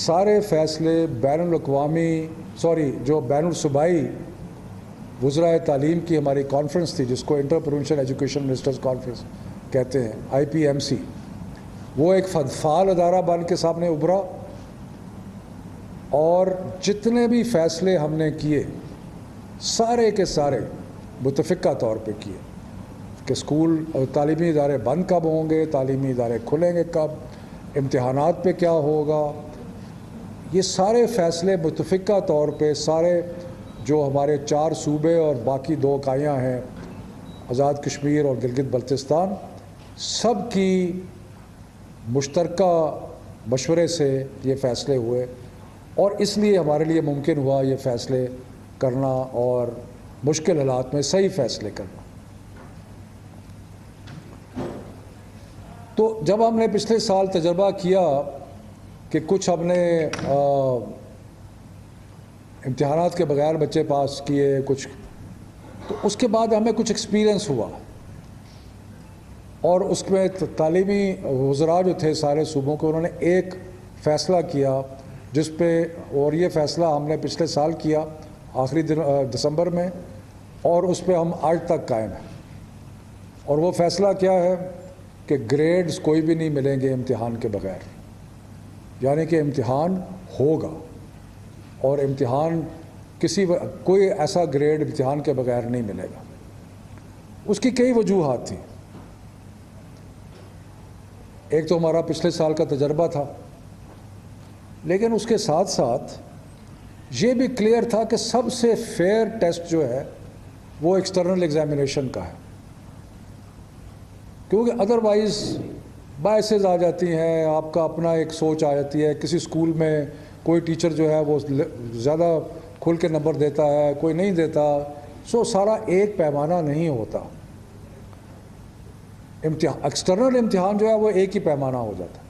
سارے فیصلے جو بین الصوبائی وزرائے تعلیم کی ہماری کانفرنس تھی، جس کو inter provincial education ministers conference کہتے ہیں، IPMC، وہ ایک فعال ادارہ بن کے سامنے ابھرا، اور جتنے بھی فیصلے ہم نے کیے سارے کے سارے متفقہ طور پہ کیے کہ اسکول اور تعلیمی ادارے بند کب ہوں گے، تعلیمی ادارے کھلیں گے کب، امتحانات پہ کیا ہوگا، یہ سارے فیصلے متفقہ طور پہ سارے جو ہمارے 4 صوبے اور باقی 2 اکائیاں ہیں آزاد کشمیر اور گلگت بلتستان، سب کی مشترکہ مشورے سے یہ فیصلے ہوئے، اور اس لیے ہمارے لیے ممکن ہوا یہ فیصلے کرنا اور مشکل حالات میں صحیح فیصلے کرنا۔ تو جب ہم نے پچھلے سال تجربہ کیا کہ کچھ ہم نے امتحانات کے بغیر بچے پاس کیے کچھ، تو اس کے بعد ہمیں کچھ ایکسپیرئنس ہوا، اور اس میں تعلیمی وزراء جو تھے سارے صوبوں کے، انہوں نے ایک فیصلہ کیا جس پہ، اور یہ فیصلہ ہم نے پچھلے سال کیا آخری دسمبر میں، اور اس پہ ہم آج تک قائم ہیں۔ اور وہ فیصلہ کیا ہے کہ گریڈز کوئی بھی نہیں ملیں گے امتحان کے بغیر، یعنی کہ امتحان ہوگا، اور امتحان کوئی ایسا گریڈ امتحان کے بغیر نہیں ملے گا۔ اس کی کئی وجوہات تھیں، ایک تو ہمارا پچھلے سال کا تجربہ تھا، لیکن اس کے ساتھ ساتھ یہ بھی کلیئر تھا کہ سب سے فیئر ٹیسٹ جو ہے وہ ایکسٹرنل ایگزامینیشن کا ہے، کیونکہ ادروائز باعث آ جاتی ہیں، آپ کا اپنا ایک سوچ آ جاتی ہے، کسی اسکول میں کوئی ٹیچر جو ہے وہ زیادہ کھل کے نمبر دیتا ہے، کوئی نہیں دیتا، سارا ایک پیمانہ نہیں ہوتا، ایکسٹرنل امتحان جو ہے وہ ایک ہی پیمانہ ہو جاتا ہے۔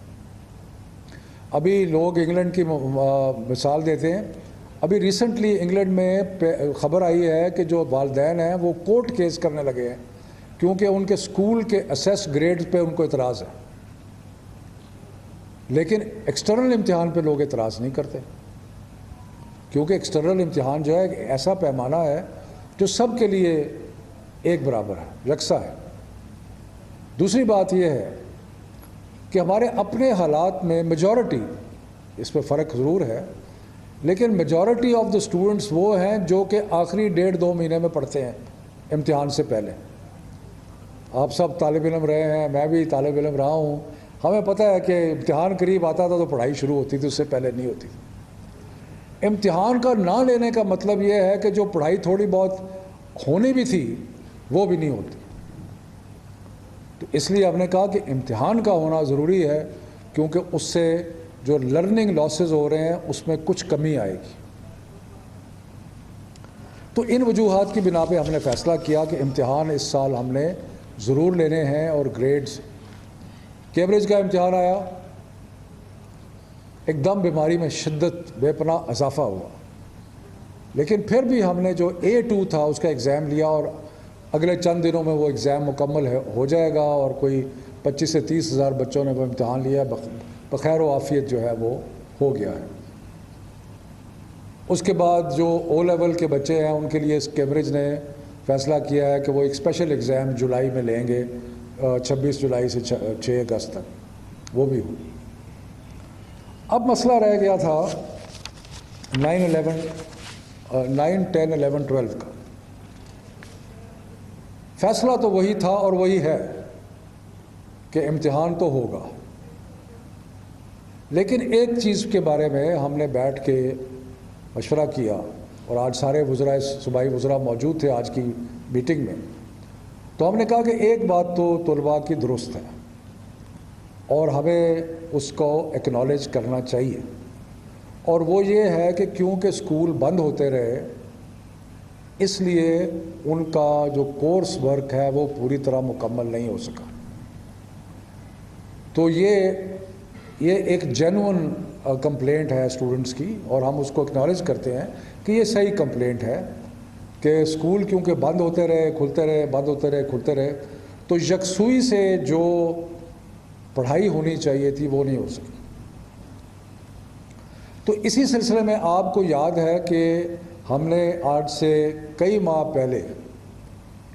ابھی لوگ انگلینڈ کی مثال دیتے ہیں، ابھی ریسنٹلی انگلینڈ میں خبر آئی ہے کہ جو والدین ہیں وہ کورٹ کیس کرنے لگے ہیں، کیونکہ ان کے اسکول کے اسیس گریڈ پہ ان کو اعتراض ہے، لیکن ایکسٹرنل امتحان پہ لوگ اعتراض نہیں کرتے، کیونکہ ایکسٹرنل امتحان جو ہے ایک ایسا پیمانہ ہے جو سب کے لیے ایک برابر ہے، یکساں ہے۔ دوسری بات یہ ہے کہ ہمارے اپنے حالات میں میجورٹی، اس پہ فرق ضرور ہے، لیکن میجورٹی آف دا اسٹوڈنٹس وہ ہیں جو کہ آخری 1.5-2 مہینے میں پڑھتے ہیں امتحان سے پہلے۔ آپ سب طالب علم رہے ہیں، میں بھی طالب علم رہا ہوں، ہمیں پتہ ہے کہ امتحان قریب آتا تھا تو پڑھائی شروع ہوتی تھی، اس سے پہلے نہیں ہوتی تھی۔ امتحان کا نہ لینے کا مطلب یہ ہے کہ جو پڑھائی تھوڑی بہت ہونی بھی تھی وہ بھی نہیں ہوتی۔ تو اس لیے ہم نے کہا کہ امتحان کا ہونا ضروری ہے، کیونکہ اس سے جو لرننگ لاسز ہو رہے ہیں اس میں کچھ کمی آئے گی۔ تو ان وجوہات کی بنا پہ ہم نے فیصلہ کیا کہ امتحان اس سال ہم نے ضرور لینے ہیں، اور گریڈز، کیمبرج کا امتحان آیا، ایک دم بیماری میں شدت بے پناہ اضافہ ہوا، لیکن پھر بھی ہم نے جو A2 تھا اس کا ایگزام لیا، اور اگلے چند دنوں میں وہ ایگزام مکمل ہو جائے گا، اور کوئی 25 سے 30 ہزار بچوں نے وہ امتحان لیا، بخیر و عافیت جو ہے وہ ہو گیا ہے۔ اس کے بعد جو او لیول کے بچے ہیں ان کے لیے کیمبرج نے فیصلہ کیا ہے کہ وہ ایک اسپیشل ایگزام جولائی میں لیں گے، 26 جولائی سے 6 اگست تک، وہ بھی ہو۔ اب مسئلہ رہ گیا تھا 9، 10، 11، 12 کا۔ فیصلہ تو وہی تھا اور وہی ہے کہ امتحان تو ہوگا، لیکن ایک چیز کے بارے میں ہم نے بیٹھ کے مشورہ کیا، اور آج سارے وزراء، صوبائی وزراء موجود تھے آج کی میٹنگ میں، تو ہم نے کہا کہ ایک بات تو طلباء کی درست ہے، اور ہمیں اس کو ایکنالج کرنا چاہیے، اور وہ یہ ہے کہ کیونکہ اسکول بند ہوتے رہے اس لیے ان کا جو کورس ورک ہے وہ پوری طرح مکمل نہیں ہو سکا۔ تو یہ ایک جینون کمپلینٹ ہے اسٹوڈنٹس کی، اور ہم اس کو اکنالج کرتے ہیں کہ یہ صحیح کمپلینٹ ہے کہ اسکول کیونکہ بند ہوتے رہے، کھلتے رہے، بند ہوتے رہے، کھلتے رہے، تو یکسوئی سے جو پڑھائی ہونی چاہیے تھی وہ نہیں ہو سکی۔ تو اسی سلسلے میں آپ کو یاد ہے کہ ہم نے آج سے کئی ماہ پہلے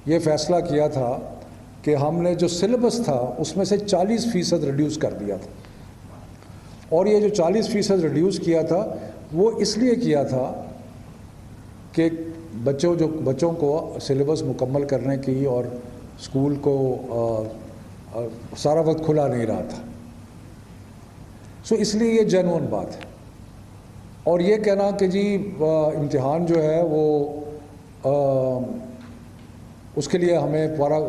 یہ فیصلہ کیا تھا کہ ہم نے جو سلیبس تھا اس میں سے 40% ریڈیوس کر دیا تھا. اور یہ جو 40% ریڈیوس کیا تھا وہ اس لیے کیا تھا کہ بچوں کو سلیبس مکمل کرنے کی اور اسکول کو سارا وقت کھلا نہیں رہا تھا. سو اس لیے یہ جینوئن بات ہے. اور یہ کہنا کہ جی امتحان جو ہے وہ اس کے لیے ہمیں پورا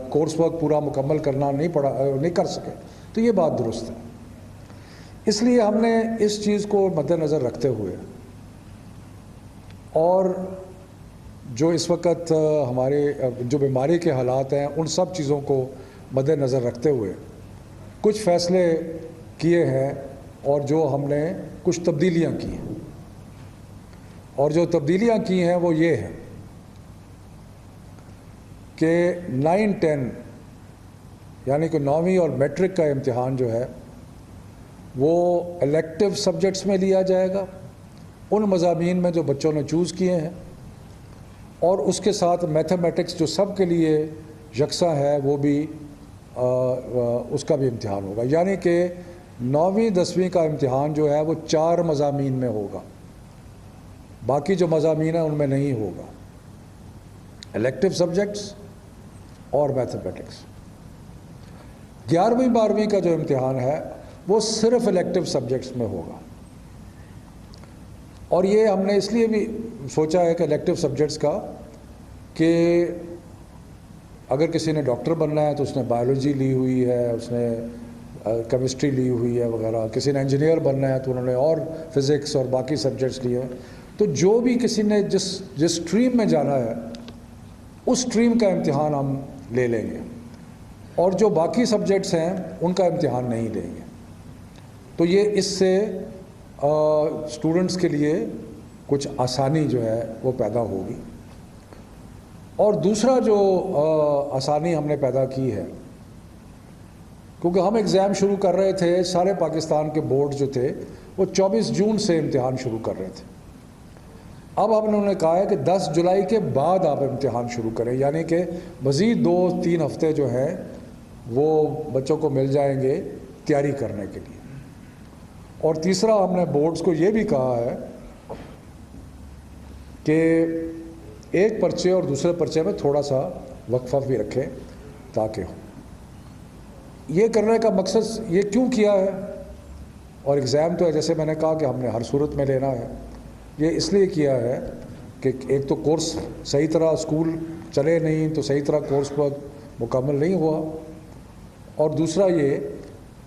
کورس ورک پورا مکمل کرنا نہیں کر سکے، تو یہ بات درست ہے. اس لیے ہم نے اس چیز کو مد نظر رکھتے ہوئے اور جو اس وقت ہمارے جو بیماری کے حالات ہیں ان سب چیزوں کو مد نظر رکھتے ہوئے کچھ فیصلے کیے ہیں اور جو ہم نے کچھ تبدیلیاں کی ہیں. اور جو تبدیلیاں کی ہیں وہ یہ ہیں کہ 9-10 یعنی کہ 9ویں اور میٹرک کا امتحان جو ہے وہ الیکٹیو سبجیکٹس میں لیا جائے گا، ان مضامین میں جو بچوں نے چوز کیے ہیں، اور اس کے ساتھ میتھمیٹکس جو سب کے لیے یکساں ہے وہ بھی اس کا بھی امتحان ہوگا. یعنی کہ 9ویں 10ویں کا امتحان جو ہے وہ 4 مضامین میں ہوگا، باقی جو مضامین ہیں ان میں نہیں ہوگا، الیکٹیو سبجیکٹس اور میتھمیٹکس. 11ویں 12ویں کا جو امتحان ہے وہ صرف الیکٹیو سبجیکٹس میں ہوگا. اور یہ ہم نے اس لیے بھی سوچا ہے کہ الیکٹیو سبجیکٹس کا کہ اگر کسی نے ڈاکٹر بننا ہے تو اس نے بایولوجی لی ہوئی ہے، اس نے کیمسٹری لی ہوئی ہے وغیرہ، کسی نے انجینئر بننا ہے تو انہوں نے اور فزکس اور باقی سبجیکٹس لیے ہیں. تو جو بھی کسی نے جس اسٹریم میں جانا ہے اس اسٹریم کا امتحان ہم لے لیں گے، اور جو باقی سبجیکٹس ہیں ان کا امتحان نہیں لیں گے. تو یہ اس سے اسٹوڈنٹس کے لیے کچھ آسانی جو ہے وہ پیدا ہوگی. اور دوسرا جو آسانی ہم نے پیدا کی ہے، کیونکہ ہم ایگزام شروع کر رہے تھے، سارے پاکستان کے بورڈ جو تھے وہ 24 جون سے امتحان شروع کر رہے تھے. اب ہم نے کہا ہے کہ 10 جولائی کے بعد آپ امتحان شروع کریں، یعنی کہ مزید 2-3 ہفتے جو ہیں وہ بچوں کو مل جائیں گے تیاری کرنے کے لیے. اور تیسرا ہم نے بورڈز کو یہ بھی کہا ہے کہ ایک پرچے اور دوسرے پرچے میں تھوڑا سا وقفہ بھی رکھیں تاکہ ہو. یہ کرنے کا مقصد یہ کیوں کیا ہے، اور ایگزام تو جیسے میں نے کہا کہ ہم نے ہر صورت میں لینا ہے، یہ اس لیے کیا ہے کہ ایک تو کورس صحیح طرح اسکول چلے نہیں تو صحیح طرح کورس پر مکمل نہیں ہوا، اور دوسرا یہ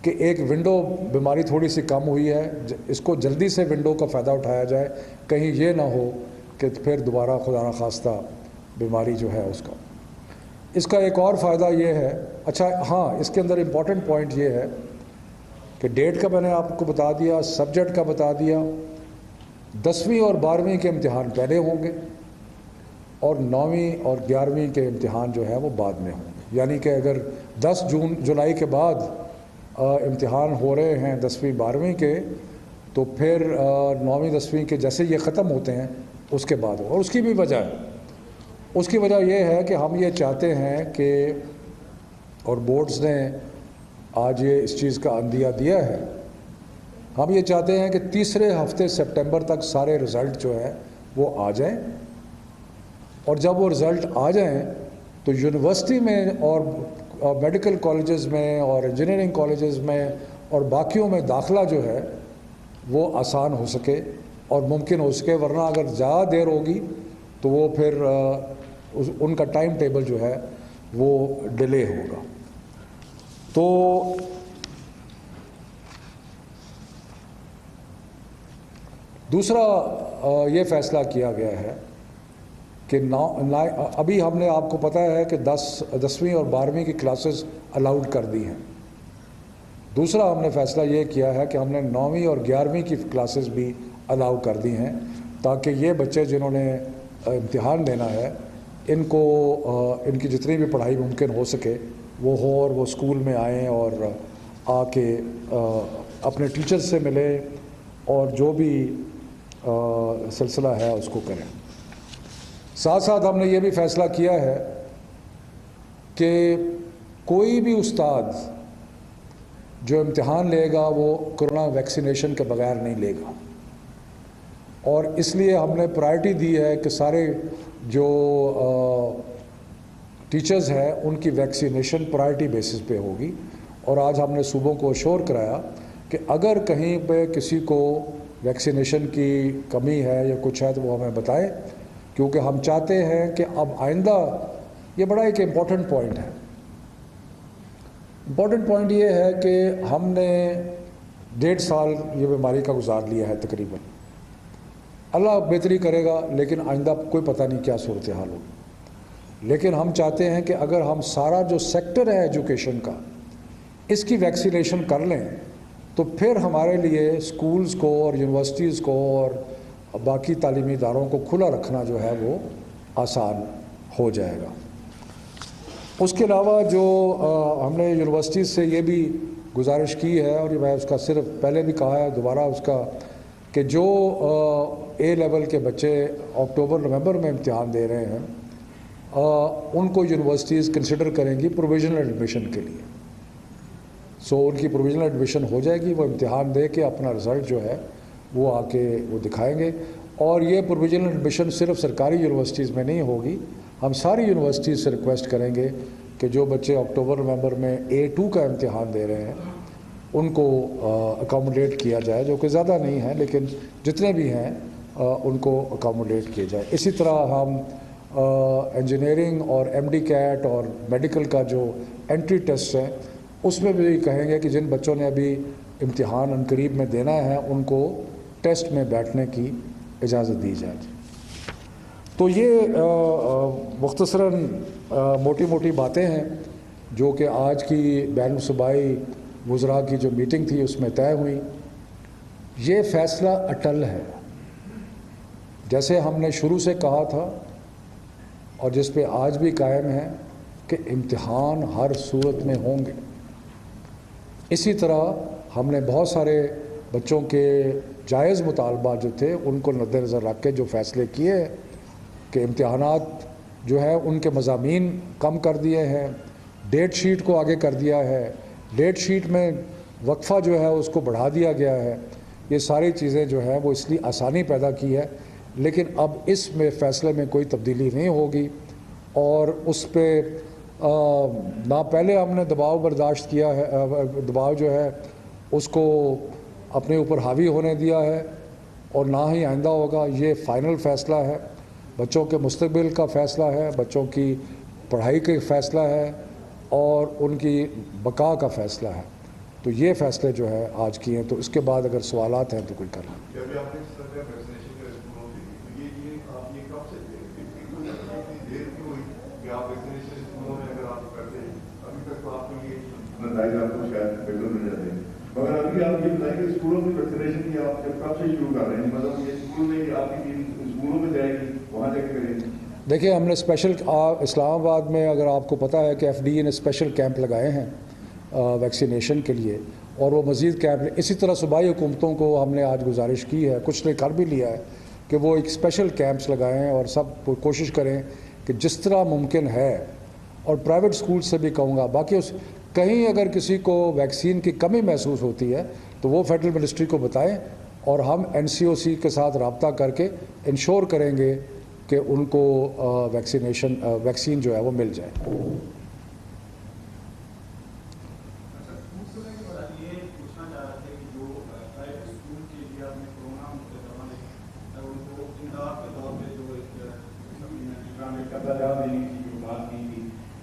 کہ ایک ونڈو بیماری تھوڑی سی کم ہوئی ہے، اس کو جلدی سے ونڈو کا فائدہ اٹھایا جائے، کہیں یہ نہ ہو کہ پھر دوبارہ خدا نخواستہ بیماری جو ہے اس کا. اس کا ایک اور فائدہ یہ ہے، اچھا ہاں اس کے اندر امپورٹنٹ پوائنٹ یہ ہے کہ ڈیٹ کا میں نے آپ کو بتا دیا، سبجیکٹ کا بتا دیا. 10ویں اور 12ویں کے امتحان پہلے ہوں گے اور 9ویں اور 11ویں کے امتحان جو ہے وہ بعد میں ہوں گے. یعنی کہ اگر 10 جولائی کے بعد امتحان ہو رہے ہیں 10ویں 12ویں کے، تو پھر 9ویں 10ویں کے جیسے یہ ختم ہوتے ہیں اس کے بعد. اور اس کی بھی وجہ ہے، اس کی وجہ یہ ہے کہ ہم یہ چاہتے ہیں کہ، اور بورڈز نے آج یہ اس چیز کا عندیہ دیا ہے، ہم یہ چاہتے ہیں کہ تیسرے ہفتے سپٹمبر تک سارے رزلٹ جو ہے وہ آ جائیں. اور جب وہ رزلٹ آ جائیں تو یونیورسٹی میں اور میڈیکل کالجز میں اور انجینئرنگ کالجز میں اور باقیوں میں داخلہ جو ہے وہ آسان ہو سکے اور ممکن ہو سکے. ورنہ اگر زیادہ دیر ہوگی تو وہ پھر ان کا ٹائم ٹیبل جو ہے وہ ڈیلے ہوگا. تو دوسرا یہ فیصلہ کیا گیا ہے کہ ابھی ہم نے آپ کو پتہ ہے کہ 10ویں اور 12ویں کی کلاسز الاؤڈ کر دی ہیں. دوسرا ہم نے فیصلہ یہ کیا ہے کہ ہم نے 9ویں اور 11ویں کی کلاسز بھی الاؤ کر دی ہیں، تاکہ یہ بچے جنہوں نے امتحان دینا ہے ان کو ان کی جتنی بھی پڑھائی ممکن ہو سکے وہ ہو، اور وہ اسکول میں آئیں اور آ کے اپنے ٹیچر سے ملیں اور جو بھی سلسلہ ہے اس کو کریں. ساتھ ساتھ ہم نے یہ بھی فیصلہ کیا ہے کہ کوئی بھی استاد جو امتحان لے گا وہ کورونا ویکسینیشن کے بغیر نہیں لے گا، اور اس لیے ہم نے پرائرٹی دی ہے کہ سارے جو ٹیچرز ہیں ان کی ویکسینیشن پرائرٹی بیسس پہ ہوگی. اور آج ہم نے صوبوں کو اشور کرایا کہ اگر کہیں پہ کسی کو ویکسینیشن کی کمی ہے یا کچھ ہے تو وہ ہمیں بتائے، کیونکہ ہم چاہتے ہیں کہ اب آئندہ یہ بڑا ایک امپورٹنٹ پوائنٹ ہے. امپورٹنٹ پوائنٹ یہ ہے کہ ہم نے 1.5 سال یہ بیماری کا گزار لیا ہے تقریباً. اللہ بہتری کرے گا، لیکن آئندہ کوئی پتہ نہیں کیا صورتحال ہوگی. لیکن ہم چاہتے ہیں کہ اگر ہم سارا جو سیکٹر ہے ایجوکیشن کا اس کی ویکسینیشن کر لیں تو پھر ہمارے لیے اسکولز کو اور یونیورسٹیز کو اور باقی تعلیمی اداروں کو کھلا رکھنا جو ہے وہ آسان ہو جائے گا. اس کے علاوہ جو ہم نے یونیورسٹیز سے یہ بھی گزارش کی ہے، اور میں اس کا صرف پہلے بھی کہا ہے دوبارہ اس کا، کہ جو اے لیول کے بچے اکتوبر نومبر میں امتحان دے رہے ہیں ان کو یونیورسٹیز کنسیڈر کریں گی پروویژنل ایڈمیشن کے لیے. ان کی پروویژنل ایڈمیشن ہو جائے گی، وہ امتحان دے کے اپنا رزلٹ جو ہے وہ آ کے وہ دکھائیں گے. اور یہ پروویژنل ایڈمیشن صرف سرکاری یونیورسٹیز میں نہیں ہوگی، ہم ساری یونیورسٹیز سے ریکویسٹ کریں گے کہ جو بچے اکتوبر نومبر میں A2 کا امتحان دے رہے ہیں ان کو اکاموڈیٹ کیا جائے، جو کہ زیادہ نہیں ہیں لیکن جتنے بھی ہیں ان کو اکاموڈیٹ کیا جائے. اسی طرح ہم انجینئرنگ اور MD کیٹ اور میڈیکل کا جو انٹری ٹیسٹ ہے اس میں بھی کہیں گے کہ جن بچوں نے ابھی امتحان عنقریب میں دینا ہے ان کو ٹیسٹ میں بیٹھنے کی اجازت دی جائے. تو یہ مختصراً موٹی موٹی باتیں ہیں جو کہ آج کی بین الصوبائی وزراء کی جو میٹنگ تھی اس میں طے ہوئی. یہ فیصلہ اٹل ہے، جیسے ہم نے شروع سے کہا تھا اور جس پہ آج بھی قائم ہے کہ امتحان ہر صورت میں ہوں گے. اسی طرح ہم نے بہت سارے بچوں کے جائز مطالبات جو تھے ان کو مد نظر رکھ کے جو فیصلے کیے کہ امتحانات جو ہے ان کے مضامین کم کر دیے ہیں، ڈیٹ شیٹ کو آگے کر دیا ہے، ڈیٹ شیٹ میں وقفہ جو ہے اس کو بڑھا دیا گیا ہے. یہ ساری چیزیں جو ہیں وہ اس لیے آسانی پیدا کی ہے، لیکن اب اس میں فیصلے میں کوئی تبدیلی نہیں ہوگی. اور اس پہ نہ پہلے ہم نے دباؤ برداشت کیا ہے، دباؤ جو ہے اس کو اپنے اوپر حاوی ہونے دیا ہے، اور نہ ہی آئندہ ہوگا. یہ فائنل فیصلہ ہے، بچوں کے مستقبل کا فیصلہ ہے، بچوں کی پڑھائی کا فیصلہ ہے اور ان کی بقا کا فیصلہ ہے. تو یہ فیصلے جو ہے آج کیے ہیں. تو اس کے بعد اگر سوالات ہیں تو کوئی کر لیں. مگر ابھی آپ یہ بتائیں کہ اسکولوں میں ویکسینیشن کی آپ جب کب سے شروع کر رہے ہیں، مطلب یہ اسکول میں آپ کی ٹیم اسکولوں میں جائے گی وہاں جا کے کریں گے؟ دیکھیں ہم نے اسپیشل اسلام آباد میں اگر آپ کو پتہ ہے کہ FDA نے اسپیشل کیمپ لگائے ہیں ویکسینیشن کے لیے، اور وہ مزید کیمپ اسی طرح صوبائی حکومتوں کو ہم نے آج گزارش کی ہے، کچھ نے کر بھی لیا ہے کہ وہ ایک اسپیشل کیمپس لگائیں اور سب کوشش کریں کہ جس طرح ممکن ہے. اور پرائیویٹ اسکول سے بھی کہوں گا، باقی کہیں اگر کسی کو ویکسین کی کمی محسوس ہوتی ہے تو وہ فیڈرل منسٹری کو بتائیں، اور ہم NCOC کے ساتھ رابطہ کر کے انشور کریں گے کہ ان کو ویکسین جو ہے وہ مل جائے.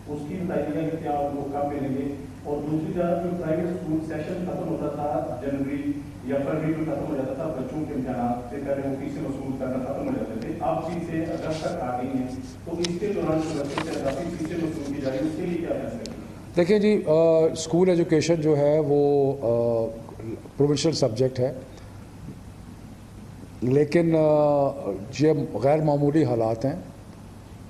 اس کی بتائیے کہ کیا وہ کب ملیں گے؟ اور دوسری طرف جو پرائیویٹ اسکول سیشن ختم ہوتا تھا جنوری یا فروری میں ختم ہو جاتا تھا، بچوں کے امتحانات سے پہلے وہ فیسیں وصول کرنا ختم ہو جاتے تھے، اب فیسیں اگست تک آ گئی ہیں، تو اس کے دوران جو بچوں سے اضافی فیسیں وصول کی جائیں اس کے لیے کیا فیصلہ ہے؟ دیکھیں جی، اسکول ایجوکیشن جو ہے وہ پروونشل سبجیکٹ ہے، لیکن یہ غیر معمولی حالات ہیں،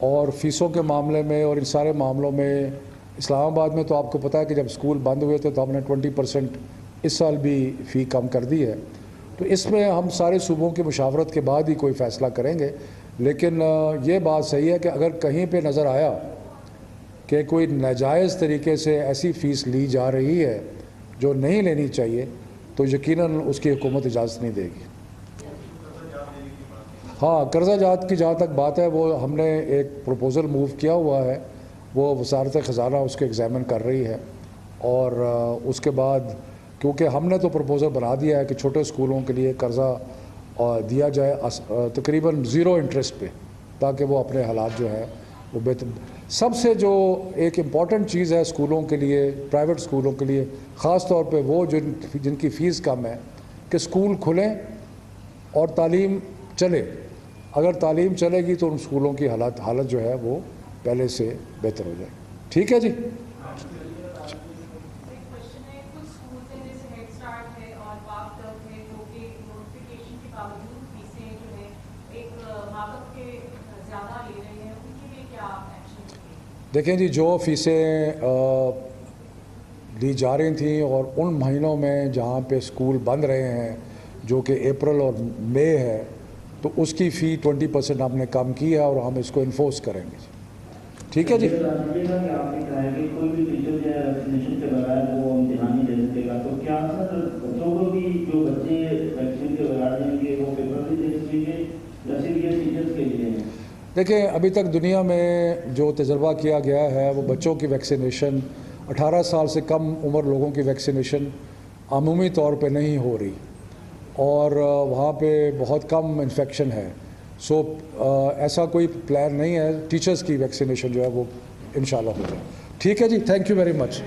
اور فیسوں کے معاملے میں اور ان سارے معاملوں میں اسلام آباد میں تو آپ کو پتہ ہے کہ جب اسکول بند ہوئے تھے تو ہم نے 20% اس سال بھی فی کم کر دی ہے. تو اس میں ہم سارے صوبوں کی مشاورت کے بعد ہی کوئی فیصلہ کریں گے. لیکن یہ بات صحیح ہے کہ اگر کہیں پہ نظر آیا کہ کوئی ناجائز طریقے سے ایسی فیس لی جا رہی ہے جو نہیں لینی چاہیے تو یقیناً اس کی حکومت اجازت نہیں دے گی. ہاں قرضہ جات کی جہاں تک بات ہے وہ ہم نے ایک پروپوزل موو کیا ہوا ہے, وہ وزارت خزانہ اس کو ایگزامن کر رہی ہے, اور اس کے بعد کیونکہ ہم نے تو پروپوزل بنا دیا ہے کہ چھوٹے اسکولوں کے لیے قرضہ دیا جائے تقریباً 0 انٹرسٹ پہ, تاکہ وہ اپنے حالات جو ہے وہ بہتر. سب سے جو ایک امپورٹنٹ چیز ہے اسکولوں کے لیے, پرائیویٹ اسکولوں کے لیے خاص طور پہ وہ جن کی فیس کم ہے, کہ اسکول کھلیں اور تعلیم چلے. اگر تعلیم چلے گی تو ان اسکولوں کی حالت جو ہے وہ پہلے سے بہتر ہو جائے. ٹھیک ہے جی. دیکھیں جی, جو فیسیں لی جا رہی تھیں اور ان مہینوں میں جہاں پہ اسکول بند رہے ہیں جو کہ اپریل اور مئی ہے, تو اس کی فی 20% ہم نے کم کی ہے اور ہم اس کو انفورس کریں گے. ٹھیک ہے جی. دیکھیں ابھی تک دنیا میں جو تجربہ کیا گیا ہے وہ بچوں کی ویکسینیشن 18 سال سے کم عمر لوگوں کی ویکسینیشن عمومی طور پہ نہیں ہو رہی, اور وہاں پہ بہت کم انفیکشن ہے. سو ایسا کوئی پلان نہیں ہے. ٹیچرز کی ویکسینیشن جو ہے وہ انشاءاللہ ہو جائے. ٹھیک ہے جی. Thank you very much.